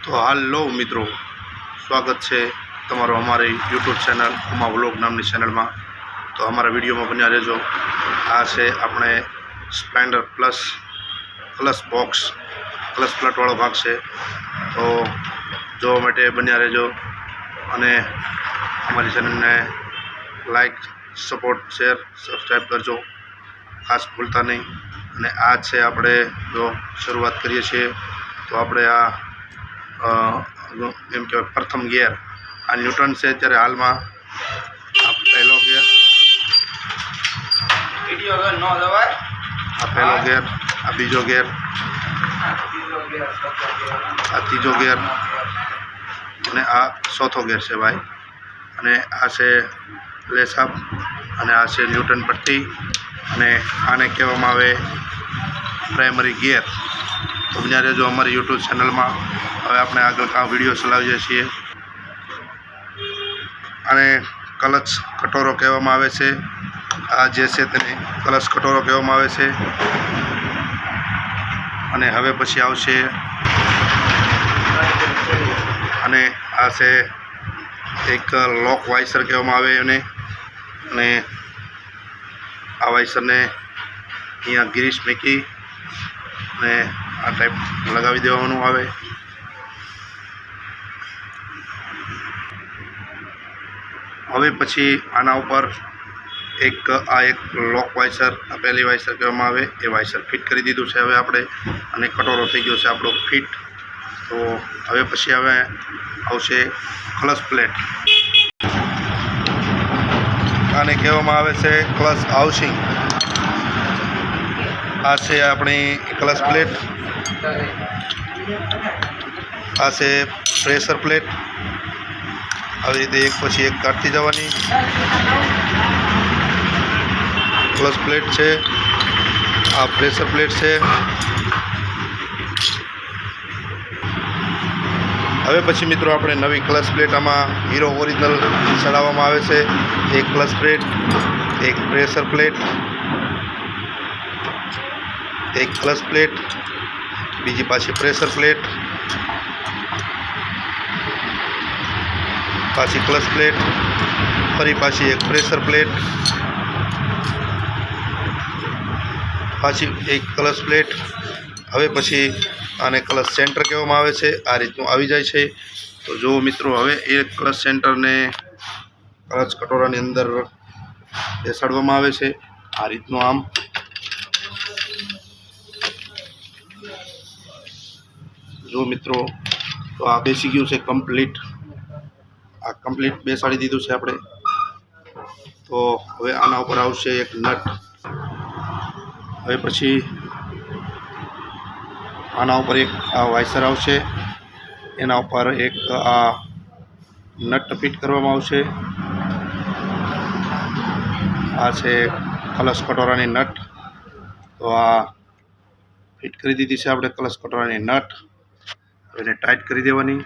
તો હાલો મિત્રો, સ્વાગત છે તમારું અમારી યુટ્યુબ ચેનલ ઉમા વ્લોગ નામની ચેનલમાં। તો અમારા વિડીયોમાં બન્યા રહેજો। આ છે આપણે સ્પ્લેન્ડર પ્લસ બોક્સ પ્લસ પ્લટવાળો ભાગ છે, તો જોવા માટે બન્યા રહેજો અને અમારી ચેનલને લાઈક, સપોર્ટ, શેર, સબસ્ક્રાઈબ કરજો ખાસ ભૂલતા નહીં। અને આ છે આપણે જો શરૂઆત કરીએ છીએ તો આપણે આ એમ કહેવાય પ્રથમ ગિયર, આ ન્યૂટન છે અત્યારે હાલમાં। આ પહેલો ગિયર, આ પહેલો ગિયર, આ બીજો ગિયર, આ ત્રીજો ગિયર અને આ ચોથો ગિયર છે ભાઈ। અને આ છે લેસાપ અને આ છે ન્યૂટન પટ્ટી અને આને કહેવામાં આવે પ્રાઇમરી ગિયર। તો બન્યા રહેજો અમારી યુટ્યુબ ચેનલમાં। હવે આપણે આગળ આ વિડીયો ચલાવીએ છીએ। આને ક્લચ કટોરો કહેવામાં આવે છે। આ જે છે તેને ક્લચ કટોરો કહેવામાં આવે છે। અને હવે પછી આવશે અને આ છે એક લોક વાઇસર કહેવામાં આવે એને। અને આ વાઇસરને અહીંયા ગ્રીસ મૂકી અને આ ટાઈપ લગાવી દેવાનું આવે। હવે પછી આના ઉપર એક લોક વાઇસર, આ પહેલી વાઇસર કહેવામાં આવે એ વાઇસર ફિટ કરી દીધું છે હવે આપણે, અને કટોરો થઈ ગયો છે આપણો ફિટ। તો હવે પછી હવે આવશે ક્લચ પ્લેટ, આને કહેવામાં આવે છે ક્લચ હાઉસિંગ। આ છે આપણી ક્લચ પ્લેટ, આ છે પ્રેશર પ્લેટ। આવી રીતે એક પછી એક કાઢતી જવાની। ક્લચ પ્લેટ છે, આ પ્રેશર પ્લેટ છે। હવે પછી મિત્રો આપણે નવી ક્લચ પ્લેટ આમાં હીરો ઓરિજિનલ ચડાવવામાં આવે છે। એક ક્લચ પ્લેટ, એક પ્રેશર પ્લેટ, એક ક્લચ પ્લેટ, બીજી પાછી પ્રેશર પ્લેટ, પાછી ક્લચ પ્લેટ, ફરી પાછી એક પ્રેશર પ્લેટ, પાછી એક ક્લચ પ્લેટ। હવે પછી આને ક્લચ સેન્ટર કહેવામાં આવે છે। આ રીતનું આવી જાય છે। તો જુઓ મિત્રો, હવે એ ક્લચ સેન્ટરને ક્લચ કટોરાની અંદર બેસાડવામાં આવે છે આ રીતનું આમ। જો મિત્રો, તો આ બેસી ગયું છે કમ્પ્લીટ, આ કમ્પ્લીટ બેસાડી દીધું છે આપણે। તો હવે આના ઉપર આવશે એક નટ। હવે પછી આના ઉપર એક આ વાઇસર આવશે, એના ઉપર એક આ નટ ફિટ કરવામાં આવશે। આ છે ક્લચ કટોરાની નટ। તો આ ફિટ કરી દીધી છે આપણે ક્લચ કટોરાની નટ, એને ટાઈટ કરી દેવાની।